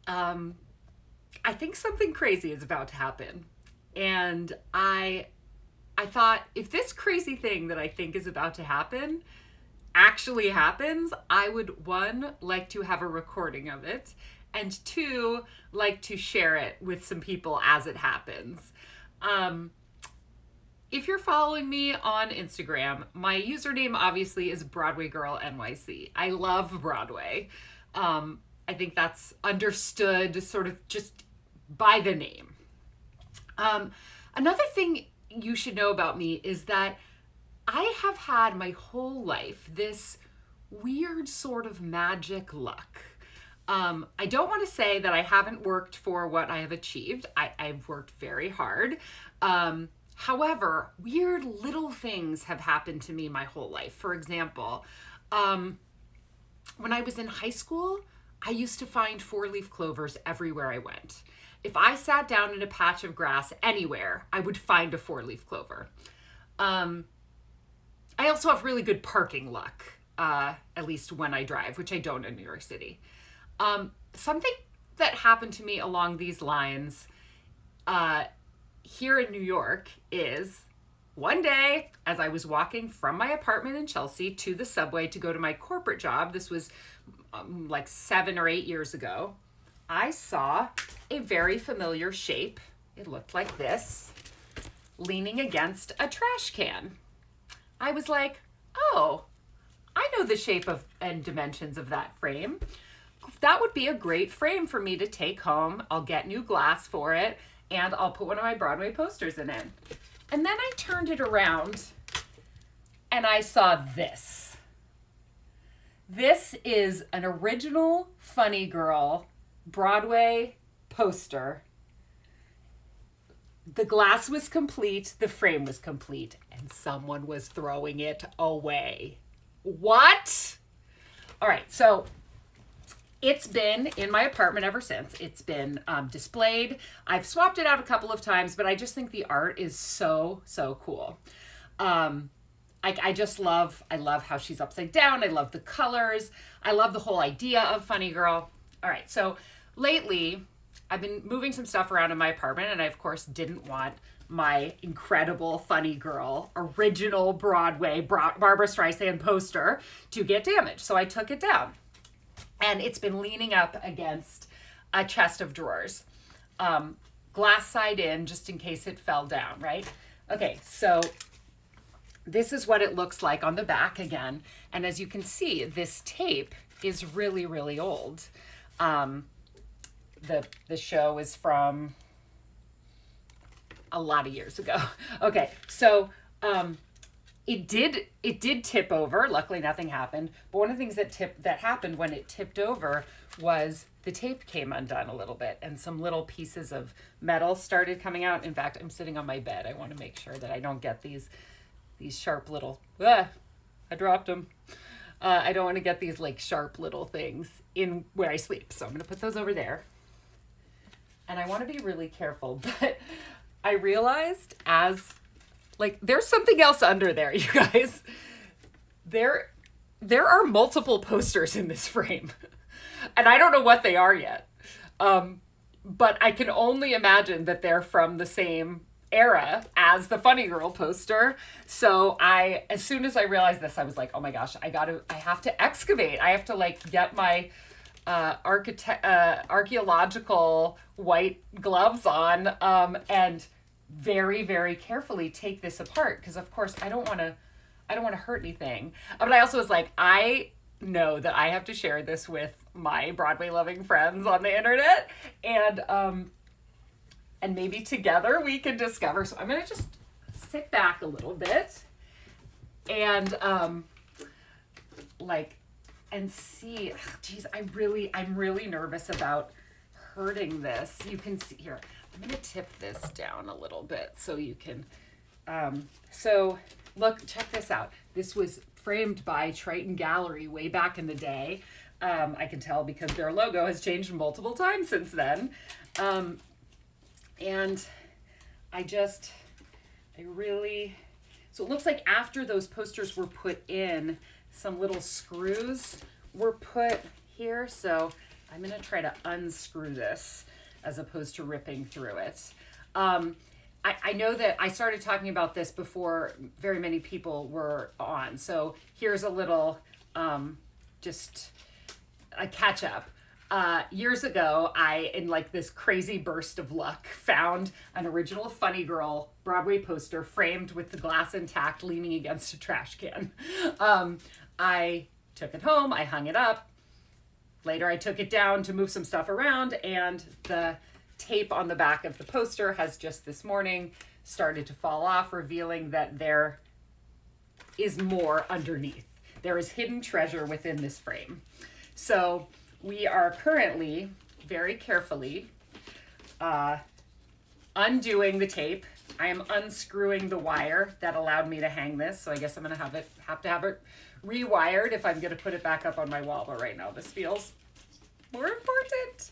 I think something crazy is about to happen. And I thought, if this crazy thing that I think is about to happen actually happens, I would, one, like to have a recording of it, and two, like to share it with some people as it happens. Um, if you're following me on Instagram, my username obviously is Broadway Girl NYC. I love Broadway. I think that's understood sort of just by the name. Another thing you should know about me is that I have had my whole life this weird sort of magic luck. I don't want to say that I haven't worked for what I have achieved. I've worked very hard. However, weird little things have happened to me my whole life. For example, when I was in high school, I used to find four-leaf clovers everywhere I went. If I sat down in a patch of grass anywhere, I would find a four-leaf clover. I also have really good parking luck, at least when I drive, which I don't in New York City. Something that happened to me along these lines here in New York is one day, as I was walking from my apartment in Chelsea to the subway to go to my corporate job, this was like 7 or 8 years ago, I saw a very familiar shape. It looked like this, leaning against a trash can. I was like, oh, I know the shape of and dimensions of that frame. That would be a great frame for me to take home. I'll get new glass for it, and I'll put one of my Broadway posters in it. And then I turned it around, and I saw this. This is an original Funny Girl Broadway poster. The glass was complete, the frame was complete, and someone was throwing it away. What? All right, so it's been in my apartment ever since. It's been displayed. I've swapped it out a couple of times, but I just think the art is so, so cool. I just love how she's upside down. I love the colors. I love the whole idea of Funny Girl. All right, so lately, I've been moving some stuff around in my apartment, and I, of course, didn't want my incredible Funny Girl original Broadway Barbra Streisand poster to get damaged. So I took it down, and it's been leaning up against a chest of drawers, glass side in, just in case it fell down, right? Okay, so this is what it looks like on the back again. And as you can see, this tape is really, really old. The show is from a lot of years ago. Okay, so it did tip over. Luckily, nothing happened. But one of the things that happened when it tipped over was the tape came undone a little bit, and some little pieces of metal started coming out. In fact, I'm sitting on my bed. I want to make sure that I don't get these sharp little. I dropped them. I don't want to get these like sharp little things in where I sleep, so I'm going to put those over there. And I want to be really careful, but I realized there's something else under there, you guys. There are multiple posters in this frame, and I don't know what they are yet. But I can only imagine that they're from the same era as the Funny Girl poster. So as soon as I realized this, I was like, oh my gosh, I have to excavate. I have to get my archaeological white gloves on, and very, very carefully take this apart, because of course I don't want to hurt anything. But I also was like, I know that I have to share this with my Broadway loving friends on the internet, and maybe together we can discover. So I'm gonna just sit back a little bit and and see. Geez, I'm really nervous about hurting this. You can see here. I'm gonna tip this down a little bit so you can. So look, check this out. This was framed by Triton Gallery way back in the day. I can tell because their logo has changed multiple times since then. And so it looks like after those posters were put in, some little screws were put here. So I'm going to try to unscrew this as opposed to ripping through it. I know that I started talking about this before very many people were on. So here's a little, just a catch up. Years ago, I, in like this crazy burst of luck, found an original Funny Girl Broadway poster framed with the glass intact leaning against a trash can. I took it home, I hung it up. Later, I took it down to move some stuff around, and the tape on the back of the poster has just this morning started to fall off, revealing that there is more underneath. There is hidden treasure within this frame. So we are currently very carefully undoing the tape. I am unscrewing the wire that allowed me to hang this. So I guess I'm going to have to have it rewired if I'm going to put it back up on my wall. But right now this feels more important.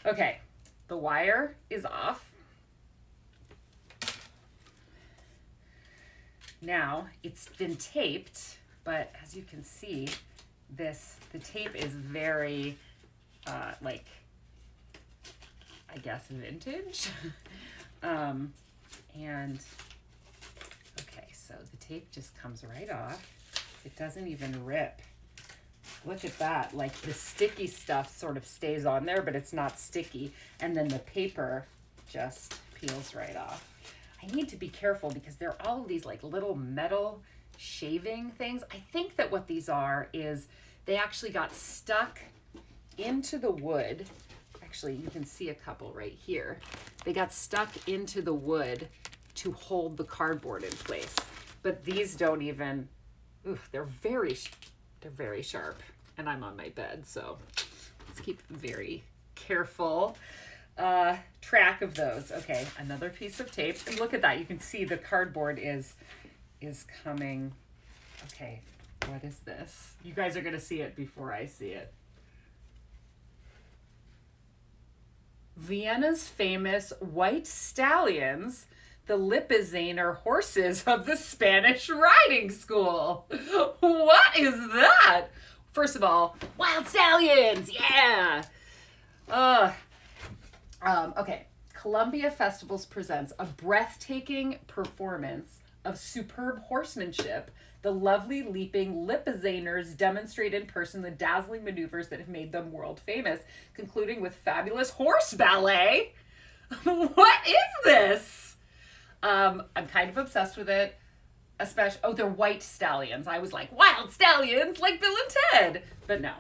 Okay, the wire is off. Now it's been taped, but as you can see, the tape is very, like, I guess vintage. And okay, so the tape just comes right off. It doesn't even rip. Look at that, like the sticky stuff sort of stays on there, but it's not sticky. And then the paper just peels right off. I need to be careful because there are all of these like little metal shaving things. I think that what these are is they actually got stuck into the wood. Actually, you can see a couple right here. They got stuck into the wood to hold the cardboard in place. But these don't even, they're very sharp. And I'm on my bed, so let's keep very careful track of those. Okay, another piece of tape. And look at that. You can see the cardboard is coming. Okay, what is this? You guys are going to see it before I see it. Vienna's famous white stallions, the Lipizzaner horses of the Spanish riding school. What is that? First of all, wild stallions, yeah. Okay, Columbia Festivals presents a breathtaking performance of superb horsemanship. The lovely leaping Lipizzaners demonstrate in person the dazzling maneuvers that have made them world famous, concluding with fabulous horse ballet. What is this? I'm kind of obsessed with it. Especially, they're white stallions. I was like, wild stallions, like Bill and Ted. But no.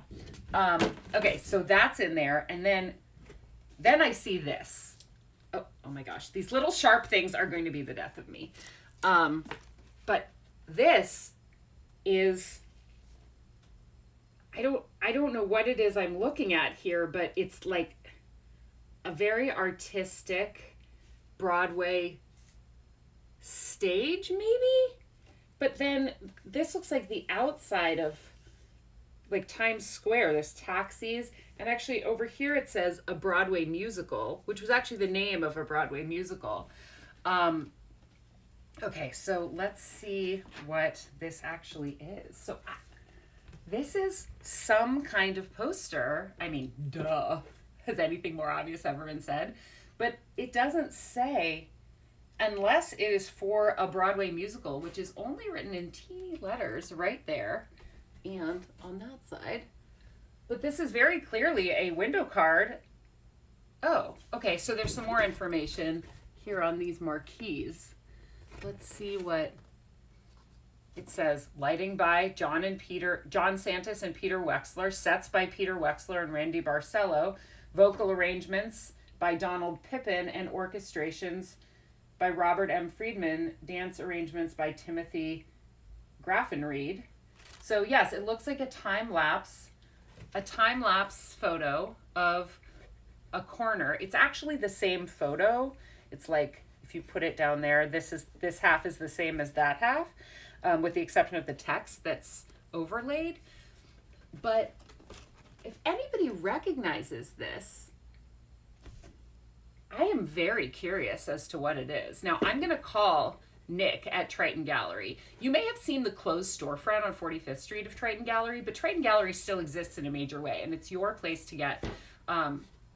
Okay, so that's in there. And then I see this. Oh my gosh. These little sharp things are going to be the death of me. But this is, I don't know what it is I'm looking at here, but it's like a very artistic Broadway stage, maybe? But then this looks like the outside of like Times Square. There's taxis. And actually over here it says a Broadway musical, which was actually the name of a Broadway musical. Okay, so let's see what this actually is. So this is some kind of poster. I mean, duh. Has anything more obvious ever been said? But it doesn't say, unless it is for a Broadway musical, which is only written in teeny letters right there and on that side. But this is very clearly a window card. Oh, okay, so there's some more information here on these marquees. Let's see what it says. Lighting by John Santis and Peter Wexler. Sets by Peter Wexler and Randy Barcelo. Vocal arrangements by Donald Pippin and orchestrations by Robert M. Friedman. Dance arrangements by Timothy Graffenried. So yes, it looks like a time-lapse photo of a corner. It's actually the same photo. It's like, if you put it down there, this half is the same as that half, with the exception of the text that's overlaid. But if anybody recognizes this, I am very curious as to what it is. Now, I'm going to call Nick at Triton Gallery. You may have seen the closed storefront on 45th Street of Triton Gallery, but Triton Gallery still exists in a major way, and it's your place to get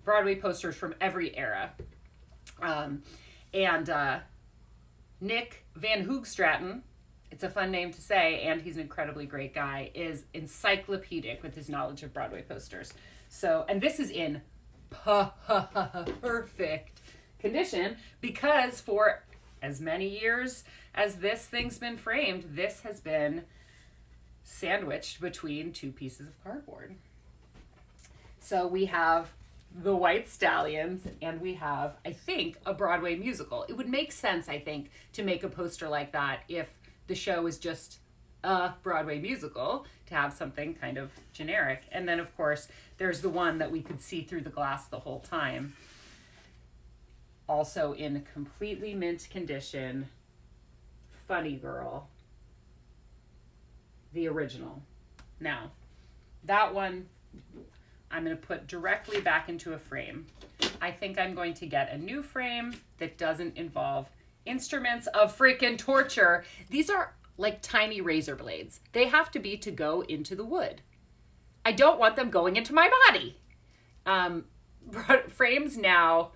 Broadway posters from every era. Nick Van Hoogstraten, it's a fun name to say, and he's an incredibly great guy, is encyclopedic with his knowledge of Broadway posters. So, and this is in perfect condition, because for as many years as this thing's been framed, this has been sandwiched between two pieces of cardboard. So we have the White Stallions, and we have, I think, a Broadway musical. It would make sense, I think, to make a poster like that if the show is just a Broadway musical, to have something kind of generic. And then, of course, there's the one that we could see through the glass the whole time. Also in completely mint condition, Funny Girl, the original. Now, that one I'm going to put directly back into a frame. I think I'm going to get a new frame that doesn't involve instruments of freaking torture. These are like tiny razor blades. They have to be to go into the wood. I don't want them going into my body. Frames now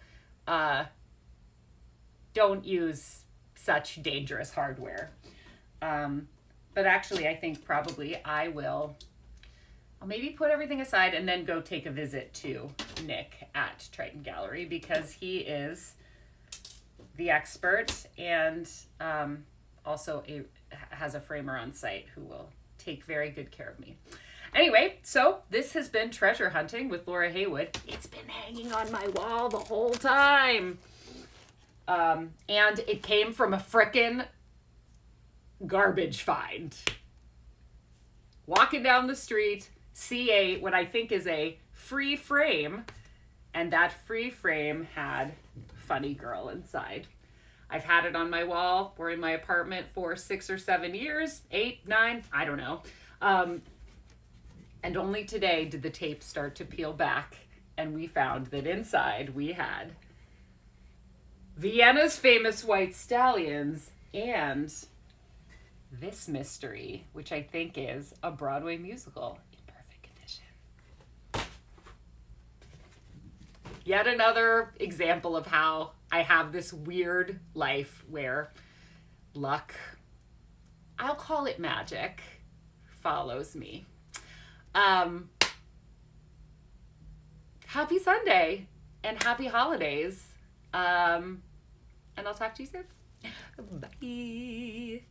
don't use such dangerous hardware. But actually, I think probably I'll maybe put everything aside and then go take a visit to Nick at Triton Gallery, because he is the expert, and also has a framer on site who will take very good care of me. Anyway, so this has been Treasure Hunting with Laura Heywood. It's been hanging on my wall the whole time. And it came from a frickin' garbage find. Walking down the street, see what I think is a free frame, and that free frame had Funny Girl inside. I've had it on my wall or in my apartment for 6 or 7 years, 8, 9, I don't know. And only today did the tape start to peel back, and we found that inside we had Vienna's famous White Stallions and this mystery, which I think is a Broadway musical in perfect condition. Yet another example of how I have this weird life where luck, I'll call it magic, follows me. Happy Sunday and happy holidays. And I'll talk to you soon. Bye.